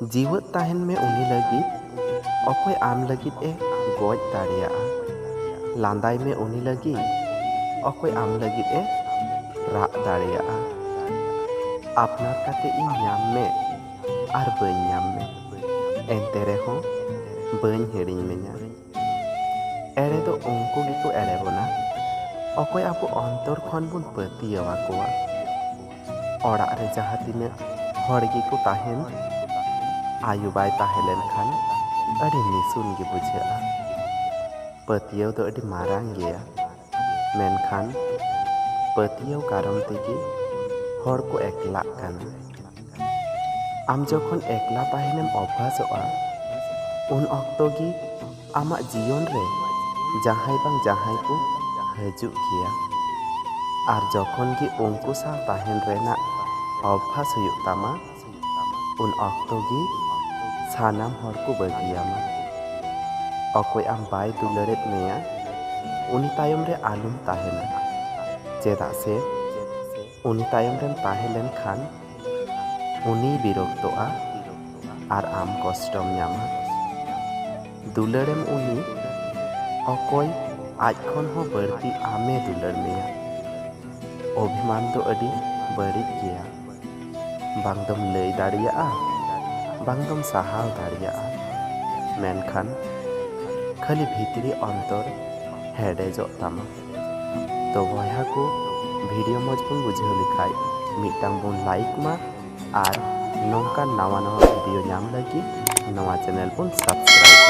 जीवत ताहन में उनी लगित अकोय आम लगित ए गोज दाड़िया लांदाय में उनी लगित अकोय आम लगित ए राग दाड़िया अपनार काते इन ᱧᱟᱢ ᱢᱮ आर बई ᱧᱟᱢ ᱢᱮ एंते रेहों बई हिड़िñ मेñा एड़े दो उनको गिको एड़े बोना अकोय आबो अंतर खन बुन पतियावा कोवा ओड़ाग रे जहाँ तिना हड़ गिको ताहेन आयु बाय ताहेलेन खान अड़ी निसुन गे बुझाआ पतियाव दो अड़ी मारांग गया मेनखान पतियाव कारण तेगे हड़ को एकला काना आम जखन एकला ताहेनेम अभ्यासोआ उन अक्तो गी आमा जीवन रे जहाय बांग जहाय को हजुग गया आर जखन गी उनको सा ताहेन रेना अभ्यास हुयुग तामा उन अक्तो गी सानाम हर को बगियामा अकोय आम बाय दुलारेत मेया उनी तायम रे आलुम ताहेना चेदा से उनी तायम रेम ताहेलेन खान उनी बिरक्तोआ आर आम कष्टम ᱧᱟᱢᱟ दुलारेम उनी अकोय आज खन हो बड़ती आमे दुलार मेया अभिमान दो अड़ी बड़ी गया बांगदम लई दाड़िया बांगदम साहाव दाड़िया मेनखान खाली भीतरी अंतर हेडेजो तामा तो बया को वीडियो मज बन बुझाव लिखाय मिटांग बन लाइक मा आर नौका नवा नवा वीडियो नाम लगी नवा चैनल बन सब्सक्राइब